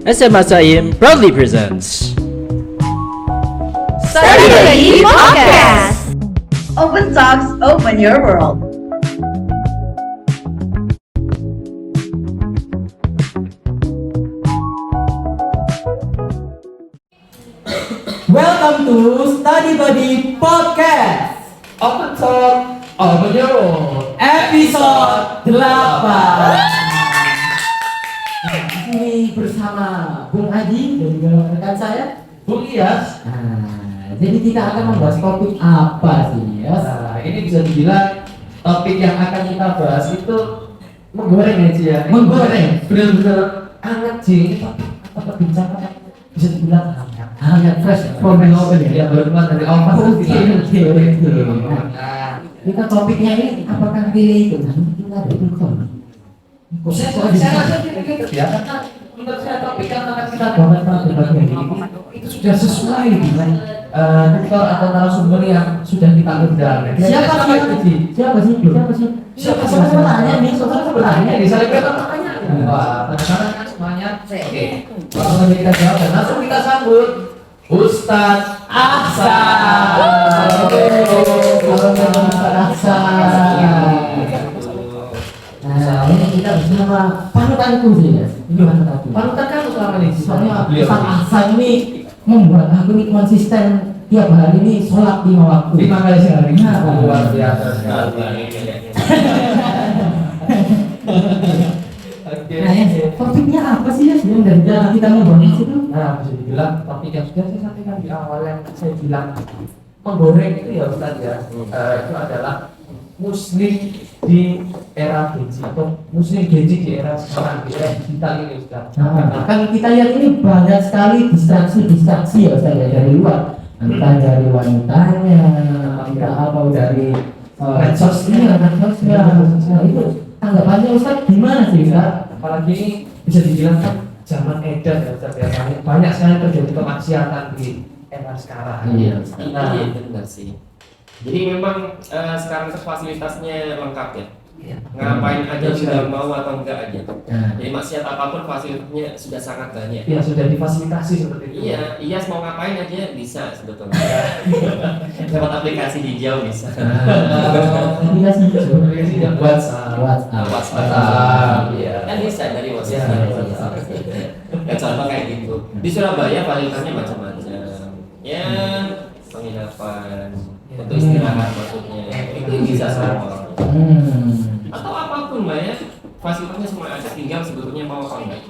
SMA Saim proudly presents Study Lagi Podcast. Open Talks, open your world. Welcome to Study Buddy Podcast Open Talk, Open Your World. episode 8. Ini bersama Bung Adi dan juga rekan saya Bung Iyas. Jadi kita akan membahas topik apa sih ya? Nah, ini bisa dibilang topik yang akan kita bahas itu menggoreng aja ya. Menggoreng. Benar-benar hangat sih. Ini topik perbincangan bisa dibilang Hangat fresh from the oven ya, ya. baru keluar dari oven. Oke. Nah, Kita topiknya ini apakah relate dengan kita ada income? saya rasa gitu ya, karena menurut saya topik yang akan kita bahas pada debat ini itu sudah sesuai dengan rektor atau narasumber yang sudah kita undang. Siapa sih? Siapa sih? Bertanya nih, saudara bertanya. Ini saya kira pertanyaan. Wah, penasaran kan semuanya? Oke. Langsung aja kita jawab dan langsung kita sambut Ustadz Ahsan. Nah, ini kita bersama panutanku sih ya. Ini panutanku. Panutan kamu selama ini. Soalnya Ustadz Ahsan ini membuat aku ini konsisten tiap hari ini sholat 5 waktu. 5 kali sehari. Nah, Luar biasa. Oke. Nah, topiknya apa sih ya yang dari kita membahas itu? Nah, bisa dibilang topik yang sudah saya sampaikan di awal yang saya bilang menggoreng itu ya Ustaz ya. Itu adalah Muslim di era Gen Z atau Muslim Gen Z di era sekarang di era digital ini Ustaz. Nah, kan kita lihat ini banyak sekali distraksi ya Ustaz ya dari luar. Entah dari wanitanya, entah atau dari medsosnya. Nah, itu tanggapannya Ustaz gimana sih Ustaz? Apalagi ini bisa dibilang kan zaman edan ya Ustaz ya. Banyak sekali terjadi kemaksiatan di era sekarang. Iya. Nah, Iya benar sih. Jadi memang sekarang itu fasilitasnya lengkap ya. Ngapain aja sudah mau atau enggak aja. Jadi maksiat apapun fasilitasnya sudah sangat banyak. ya sudah difasilitasi seperti itu. Iya, IAS mau ngapain aja bisa sebetulnya. Lewat aplikasi di jauh bisa. Aplikasi Aplikasi yang WhatsApp. WhatsApp. Iya. Kan bisa dari WhatsApp. Iya. Ya contoh kayak gitu. Di Surabaya fasilitasnya macam-macam. Ya penginapan untuk istirahat maksudnya itu bisa semua. Atau apapun lah ya, fasilitasnya semua ada, tinggal sebetulnya mau apa enggak.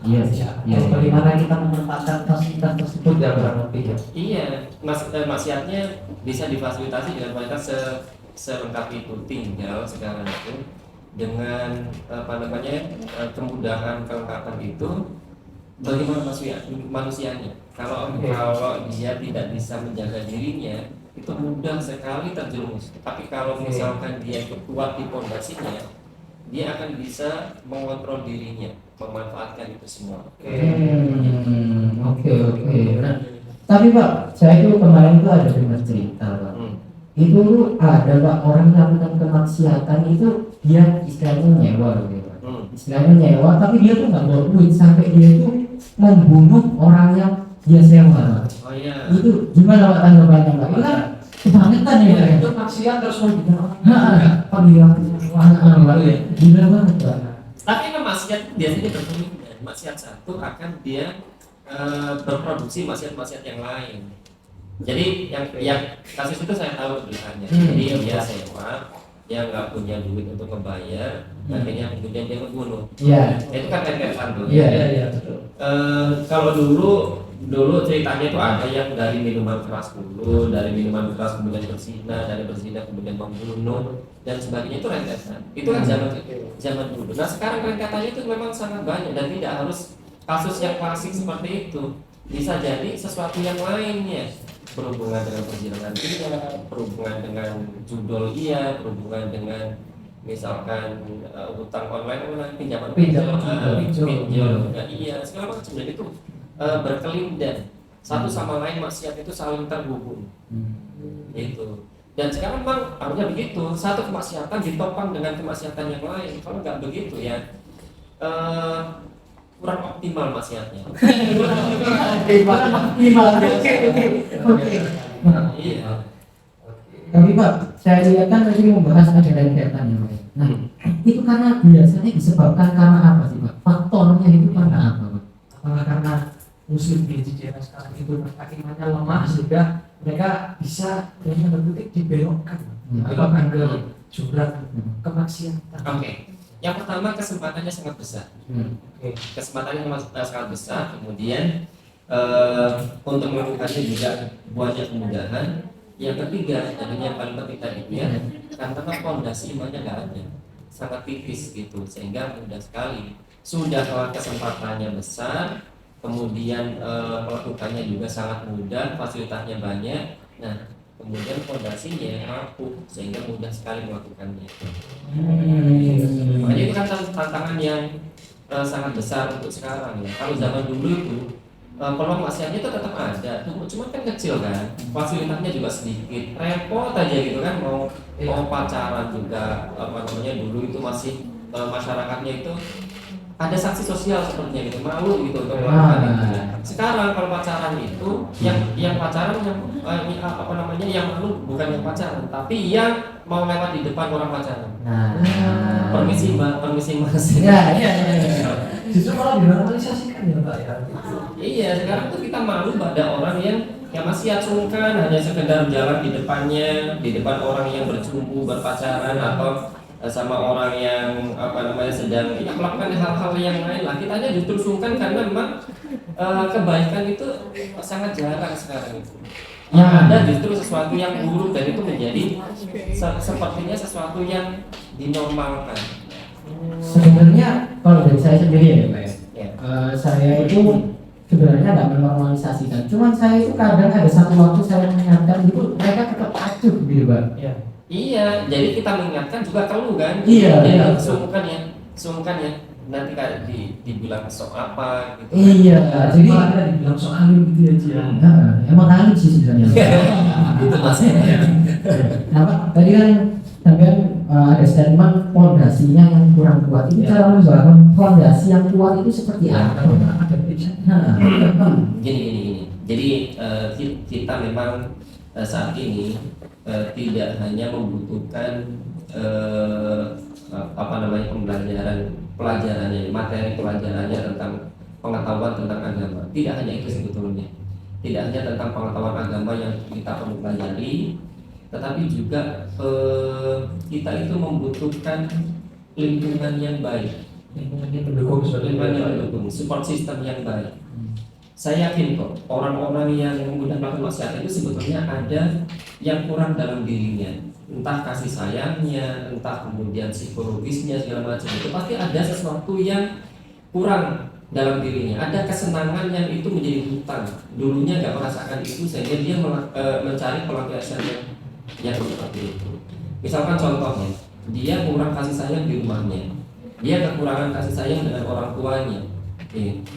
Iya sih. Ya, bagaimana kita memanfaatkan fasilitas tersebut ya kurang lebih ya. Iya, maksiatnya bisa difasilitasi dengan fasilitas selengkap itu. Tinggal sekarang itu dengan kemudahan kelengkapan itu bagaimana manusianya. Kalau dia tidak bisa menjaga dirinya, itu mudah sekali terjerumus. Tapi kalau misalkan dia kuat di pondasinya, dia akan bisa mengontrol dirinya, memanfaatkan itu semua. Oke. Nah, tapi Pak, saya itu kemarin itu ada dengar cerita Pak. Itu ada Pak orang melakukan kemaksiatan itu dia istilahnya nyewa gitu Pak. Istilahnya nyewa, tapi dia tuh nggak bawa duit sampai dia itu membunuh orang yang dia sewa. Oh iya. Itu gimana Pak tanggapannya Pak? Itu kan kebangetan ya Pak. Itu maksiat terus mau dibilang Gila banget Pak. Tapi kan maksiat biasanya berkemungkinan. Maksiat satu akan dia berproduksi maksiat-maksiat yang lain. Jadi yang kasus itu saya tahu beritanya. Jadi dia sewa, dia nggak punya duit untuk membayar, akhirnya kemudian dia membunuh. Iya. Itu kan rentetan tuh. Iya. betul. Kalau dulu ceritanya itu ada yang dari minuman keras dulu, dari minuman keras kemudian berzina, dari berzina kemudian membunuh dan sebagainya, itu rentetan. Itu kan zaman dulu. Nah sekarang rentetannya itu memang sangat banyak dan tidak harus kasus yang klasik seperti itu. Bisa jadi sesuatu yang lainnya, berhubungan dengan perzinahan iya, berhubungan dengan judol iya, berhubungan dengan misalkan utang online, pinjaman pinjol, iya segala macam. Dan itu berkelindan satu sama lain, maksiat itu saling terhubung. Itu. Dan sekarang memang harusnya begitu, satu kemaksiatan ditopang dengan kemaksiatan yang lain. Kalau nggak begitu ya kurang optimal maksiatnya. Oke. Iya. Tapi Pak, saya lihat kan tadi membahas ada rentetan ya Pak. Nah, itu karena biasanya disebabkan karena apa sih Pak? Faktornya itu karena apa Pak? Apakah karena muslim di era sekarang itu imannya lemah sehingga mereka bisa dengan tanda kutip dibelokkan belokkan ke jurang kemaksiatan. Oke. Yang pertama kesempatannya sangat besar. Oke. Kesempatannya sangat besar. Kemudian untuk melakukannya juga banyak kemudahan. Yang ketiga, dan yang paling penting tadi ya, karena fondasi imannya nggak ada, sangat tipis gitu, sehingga mudah sekali. Sudah kesempatannya besar, kemudian melakukannya juga sangat mudah, fasilitasnya banyak. Nah, kemudian fondasinya yang rapuh, sehingga mudah sekali melakukannya. Makanya itu kan tantangan yang sangat besar untuk sekarang ya. Kalau zaman dulu itu peluang maksiatnya itu tetap ada, cuma kan kecil kan, fasilitasnya juga sedikit, repot aja gitu kan, mau pacaran juga apa namanya dulu itu masih masyarakatnya itu ada sanksi sosial sepertinya gitu, malu gitu untuk melakukan itu. Sekarang kalau pacaran itu yang pacaran yang apa namanya yang malu bukan yang pacaran, tapi yang mau lewat di depan orang pacaran. Permisi mbak, permisi mas. Ya. Justru malah dinormalisasikan ya Pak ya. Iya, sekarang tuh kita malu pada orang yang masih sungkan hanya sekedar jalan di depannya, di depan orang yang berjumpa berpacaran atau sama orang yang apa namanya sedang melakukan hal-hal yang lain lah. Kita aja justru sungkan karena memang kebaikan itu sangat jarang sekarang itu. Yang ada justru sesuatu yang buruk dan itu menjadi sepertinya sesuatu yang dinormalkan. Sebenarnya kalau dari saya sendiri ya Pak Ya. Saya itu sebenarnya nggak menormalisasikan, cuman saya itu kadang ada satu waktu saya mengingatkan itu mereka tetap acuh gitu Pak. Iya, jadi kita mengingatkan juga keluh kan. Iya. Jadi sungkan ya. Nanti kayak dibilang sok apa gitu. Iya, jadi ada dibilang soal gitu aja. emang alim sih sebenarnya. Itu maksudnya. Nah Pak, tadi kan sampai ada statement fondasinya yang kurang kuat. Ini cara membangun fondasi yang kuat itu seperti apa? Ada tipsnya. Gini. Jadi kita memang saat ini tidak hanya membutuhkan apa namanya pelajarannya, materi pelajarannya tentang pengetahuan tentang agama. Tidak hanya itu sebetulnya. Tidak hanya tentang pengetahuan agama yang kita perlu pelajari, tetapi juga kita itu membutuhkan lingkungan yang baik, Lingkungan yang mendukung, support system yang baik. Saya yakin kok orang-orang yang mudah melakukan maksiat itu sebetulnya ada yang kurang dalam dirinya, entah kasih sayangnya, entah kemudian psikologisnya segala macam, itu pasti ada sesuatu yang kurang dalam dirinya. Ada kesenangan yang itu menjadi hutang, dulunya nggak merasakan itu sehingga dia mencari pelampiasan yang seperti itu. Misalkan contohnya, dia kurang kasih sayang di rumahnya, dia kekurangan kasih sayang dengan orang tuanya,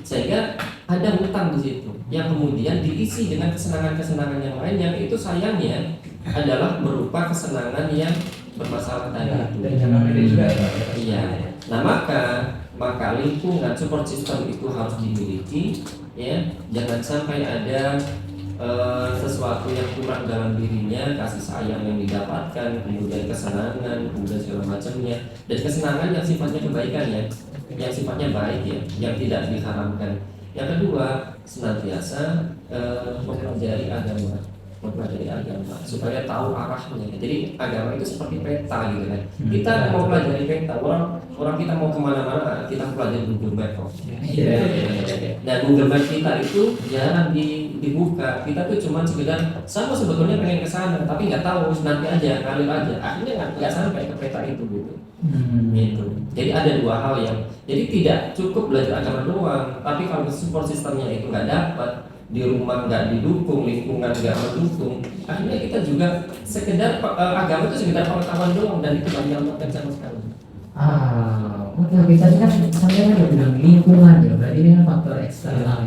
sehingga ada hutang di situ yang kemudian diisi dengan kesenangan-kesenangan yang lain yang itu sayangnya adalah berupa kesenangan yang bermasalah tadi itu. Iya. Nah maka lingkungan support system itu harus dimiliki, ya. Jangan sampai ada sesuatu yang kurang dalam dirinya, kasih sayang yang didapatkan, kemudian kesenangan, kemudian segala macamnya, dan kesenangan yang sifatnya kebaikan ya, yang sifatnya baik ya, yang tidak diharamkan. Yang kedua, senantiasa mempelajari agama supaya tahu arahnya. Jadi agama itu seperti peta gitu kan. Kita mau pelajari peta, orang kita mau kemana-mana kita pelajari Google Map kok. Dan Google Map kita itu jarang dibuka. Kita tuh cuma sekedar sama sebetulnya pengen ke sana, tapi nggak tahu, nanti aja, kalir aja. Akhirnya nggak sampai ke peta itu gitu. Gitu. Jadi ada dua hal yang, jadi tidak cukup belajar agama doang, tapi kalau support sistemnya itu nggak dapat, di rumah nggak didukung, lingkungan nggak mendukung, akhirnya kita juga sekedar agama itu sekedar pengetahuan doang dan itu nggak diamalkan sama sekali. Oke, tadi kan sampai ada bilang lingkungan ya, berarti ini kan faktor eksternal.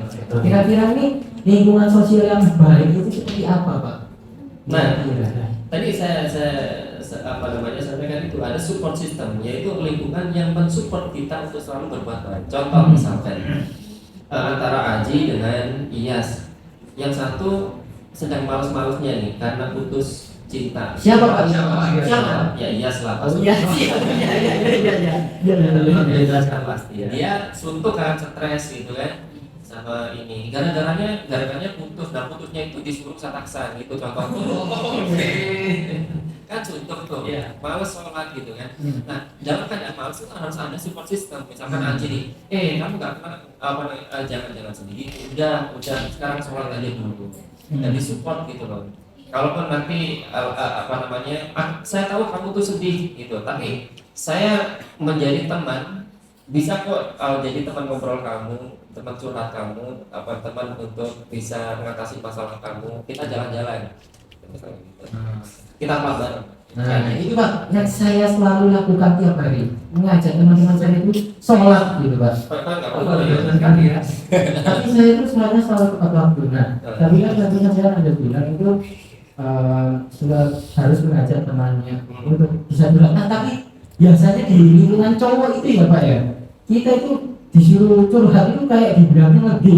Kira-kira nih lingkungan sosial yang baik itu seperti apa Pak? Nah, tadi saya sampaikan itu ada support system, yaitu lingkungan yang mensupport kita untuk selalu berbuat baik. Contoh misalkan antara Aji dengan Iyas, yang satu sedang malas-malasnya nih karena putus cinta. Siapa Pak? Siapa? Ya Iyas lah. Oh iya, Jelaskan pasti. Dia suntuk karena stres gitu kan, sama ini. Gara-garanya putus. Nah putusnya itu disuruh sataksan gitu contohnya. Kan suntuk tuh, males sholat gitu kan. Nah dalam keadaan males itu harus ada support system. Misalkan Anji nih, kamu nggak pernah jangan sendiri. Udah sekarang sholat aja dulu. Dan disupport gitu loh. Kalaupun nanti saya tahu kamu tuh sedih gitu, tapi saya menjadi teman, bisa kok jadi teman ngobrol kamu, teman curhat kamu, teman untuk bisa mengatasi masalah kamu. Kita jalan-jalan, kita apa bareng. Nah itu Pak, yang saya selalu lakukan tiap hari, mengajak teman-teman saya itu sholat gitu Pak. Tapi saya itu sebenarnya selalu tepat waktu. Nah, tapi kan tentunya saya ada bilang itu sudah harus mengajak temannya untuk bisa curhat. Nah, tapi biasanya di lingkungan cowok itu ya Pak ya, kita itu disuruh curhat itu kayak dibilangnya ngedi.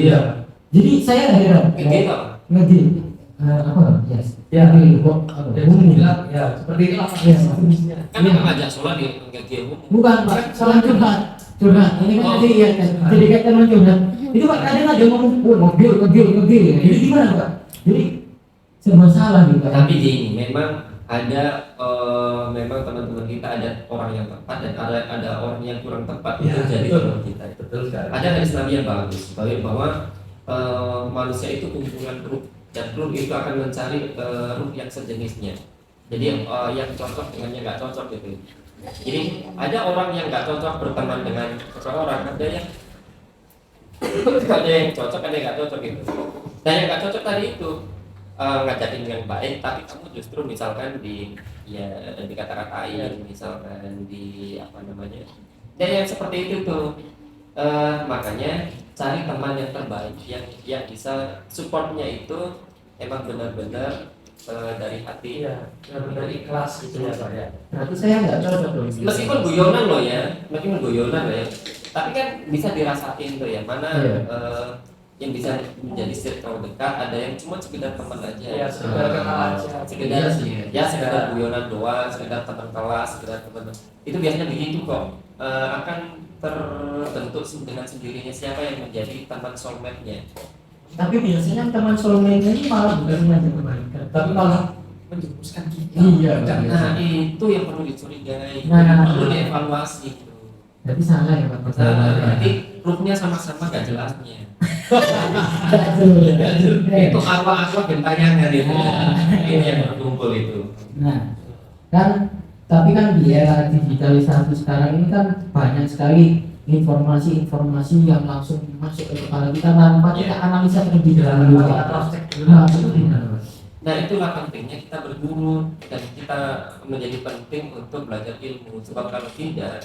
Iya. Jadi saya heran. Ngedi. Apa? Yes. Ya, kok bilang ya seperti itulah ya. Kan nggak ngajak sholat di ngedi. Bukan Pak, sholat curhat. Ini kan tadi ya kan. Jadi kayak teman curhat. Itu Pak kadang ada ngomong mobil. Jadi gimana Pak? Jadi serba salah gitu. Tapi gini, memang ada memang teman-teman kita ada orang yang tepat dan ada orang yang kurang tepat untuk jadi teman kita. Betul sekali. Ada hadis Nabi yang bagus bahwa manusia itu kumpulan ruh, dan ruh itu akan mencari ruh yang sejenisnya. Jadi yang cocok dengan yang nggak cocok gitu. Jadi ada orang yang nggak cocok berteman dengan seseorang, ada yang cocok, ada yang nggak cocok gitu. Dan yang nggak cocok tadi itu ngajakin yang baik, tapi kamu justru misalkan dikata-katain, misalkan dan yang seperti itu tuh. Makanya cari teman yang terbaik yang bisa supportnya itu emang benar-benar dari hati, benar-benar ikhlas gitu ya Pak ya. Berarti saya nggak cocok loh. meskipun guyonan loh ya, tapi kan bisa dirasain tuh ya mana yang bisa menjadi circle dekat, ada yang cuma sekedar teman aja. Ya, sekedar kenal aja. Sekedar guyonan doang, sekedar teman kelas, sekedar teman. Itu biasanya begitu kok. Akan terbentuk dengan sendirinya siapa yang menjadi teman soulmate-nya. Tapi biasanya teman soulmate ini malah bukan mengajak kebaikan, Tapi malah menjerumuskan kita. Iya. Nah itu yang perlu dicurigai, perlu dievaluasi gitu. Jadi salah ya Pak. Nanti rupanya sama-sama gak jelasnya. Betul. Itu arwah-arwah gentayangan itu. Ini yang berkumpul itu. Nah, kan tapi kan di era digitalisasi sekarang ini kan banyak sekali informasi-informasi yang langsung masuk ke kepala kita tanpa kita analisa terlebih dahulu. Nah, itu gimana Mas? Nah itulah pentingnya kita berguru dan kita menjadi penting untuk belajar ilmu. Sebab kalau tidak,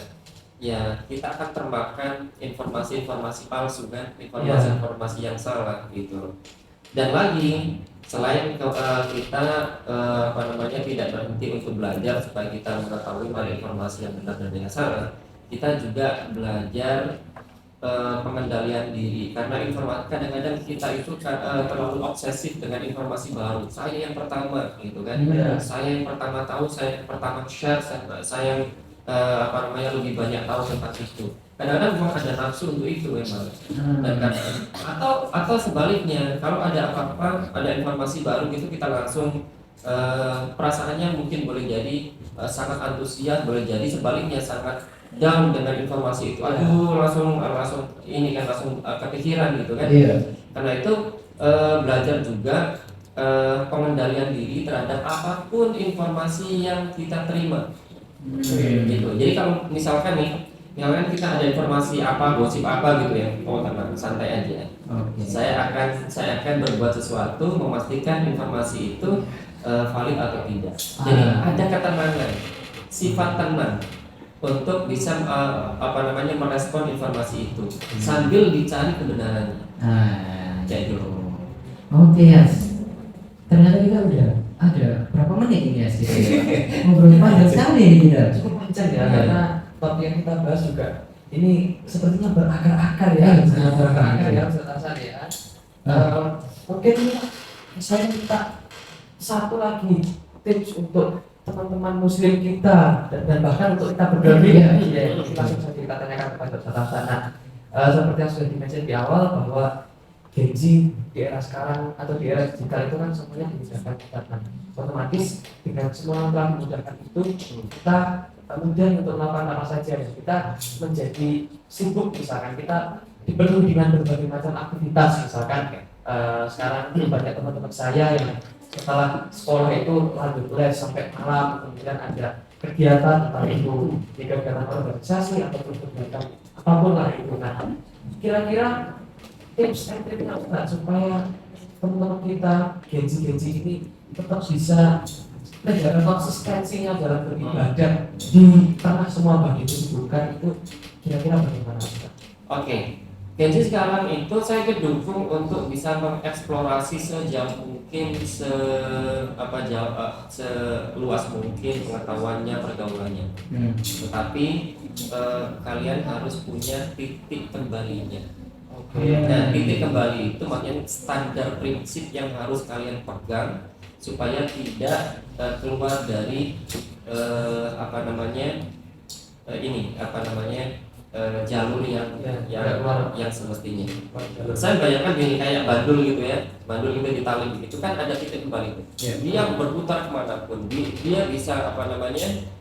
ya kita akan termakan informasi-informasi palsu kan, informasi-informasi yang salah gitu. Dan lagi selain kita tidak berhenti untuk belajar supaya kita mengetahui mana informasi yang benar dan yang salah, kita juga belajar pengendalian diri, karena kadang-kadang kita itu terlalu obsesif dengan informasi baru. Saya yang pertama gitu kan, saya yang pertama tahu, saya yang pertama share, saya yang lebih banyak tahu tentang itu. Kadang-kadang memang ada nafsu untuk itu memang. Dan atau sebaliknya, kalau ada apa-apa, ada informasi baru gitu, kita langsung perasaannya mungkin boleh jadi sangat antusias, boleh jadi sebaliknya sangat down dengan informasi itu. Aduh, langsung kepikiran gitu kan. Karena itu belajar juga pengendalian diri terhadap apapun informasi yang kita terima. Gitu. Jadi kalau misalkan kita ada informasi apa, gosip apa gitu ya, tenang, santai aja. Saya akan berbuat sesuatu memastikan informasi itu valid atau tidak. Jadi ada ketenangan, sifat tenang untuk bisa merespon informasi itu sambil dicari kebenarannya. Nah, Kayak gitu. Oke, Yas. Ternyata kita udah ada berapa menit ini ya sih? Ngobrol panjang sekali ini kita. Cukup panjang ya, karena topik yang kita bahas juga ini sepertinya berakar-akar ya, sangat berakar-akar ya, Ustaz ya. Mungkin saya minta satu lagi tips untuk teman-teman muslim kita dan bahkan untuk kita bergabung ya, langsung saja kita tanyakan kepada Ustaz Hasan. Seperti yang sudah di-mention di awal bahwa Gen Z di era sekarang atau di era digital itu kan semuanya dimudahkan kita, otomatis dengan semua telah memudahkan itu kita mudah untuk melakukan apa saja dan kita menjadi sibuk, misalkan kita dipenuhi dengan berbagai macam aktivitas, misalkan sekarang banyak teman-teman saya yang setelah sekolah itu lanjut les sampai malam, kemudian ada kegiatan entah itu di kegiatan organisasi ataupun kegiatan apapun lah itu. Nah, kira-kira tips and triknya apa supaya teman-teman kita Gen Z ini tetap bisa menjaga konsistensinya dalam beribadah di tengah semua bagian kesibukan itu, kira-kira bagaimana? Oke, Gen Z sekarang itu saya dukung untuk bisa mengeksplorasi sejauh mungkin seluas mungkin pengetahuannya, pergaulannya. Tetapi kalian harus punya titik kembalinya. Nah, titik kembali itu makanya standar prinsip yang harus kalian pegang supaya tidak keluar dari jalur yang semestinya. Saya bayangkan gini, kayak bandul gitu ya, bandul itu ditali itu kan ada titik kembali. Dia berputar kemanapun, dia bisa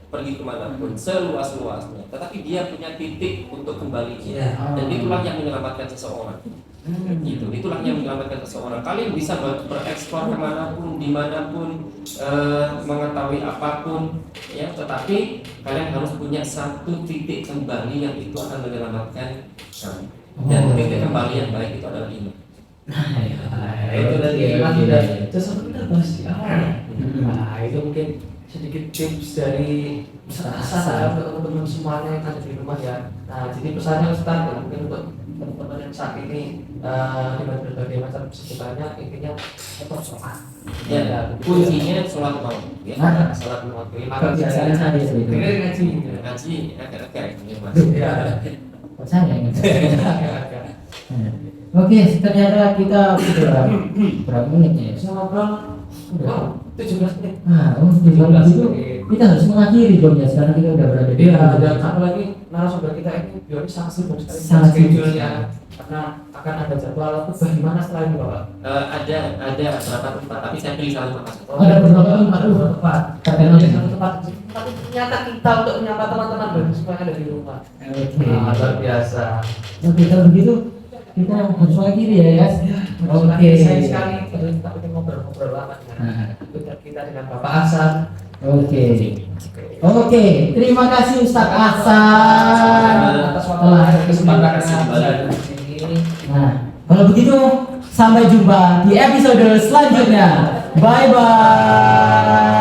pergi kemanapun seluas-luasnya, tetapi dia punya titik untuk kembalinya, dan itulah yang menyelamatkan seseorang. Gitu, itulah yang menyelamatkan seseorang. Kalian bisa bereksplor kemanapun, dimanapun, mengetahui apapun, ya, tetapi kalian harus punya satu titik kembali yang itu akan menyelamatkan kamu. Dan titik kembali yang baik itu adalah iman. Itu tadi iman sudah sesuatu kita bahas di awal. Nah, itu mungkin sedikit tips dari Ustaz ya untuk teman-teman semuanya yang ada di rumah ya. Nah, jadi pesannya Ustaz ya, mungkin untuk teman-teman yang saat ini dengan berbagai macam kesibukannya, intinya tetap sholat. Ya, kuncinya sholat mau. Ya, sholat mau. Kebiasaan saya itu. Dengerin Ngaji agak-agak ini mas. Ya. Saya Oke, ternyata kita udah berapa menit ya? Bisa ngobrol. Udah 17 menit. Itu kita harus mengakhiri dong ya. Sekarang kita udah berada di. Iya, dan apalagi narasumber kita ini Yoni sangat sibuk sekali. Sangat sibuk. Schedule-nya karena akan ada jadwal bagaimana setelah ini Bapak? Ada beberapa tempat, tapi saya pilih salah satu. Ada beberapa tempat. Ada satu tempat. Tapi ternyata kita untuk menyapa teman-teman dari semuanya dari rumah. Oke. Luar biasa. Oke, kalau begitu kita harus mengakhiri ya, Yas. Oke. Saya sekali kita ingin ngobrol-ngobrol lama dengan kita dengan Bapak Hasan. Oke, terima kasih Ustaz Hasan atas waktu kesempatan kembali. Nah, kalau begitu sampai jumpa di episode selanjutnya. Bye bye.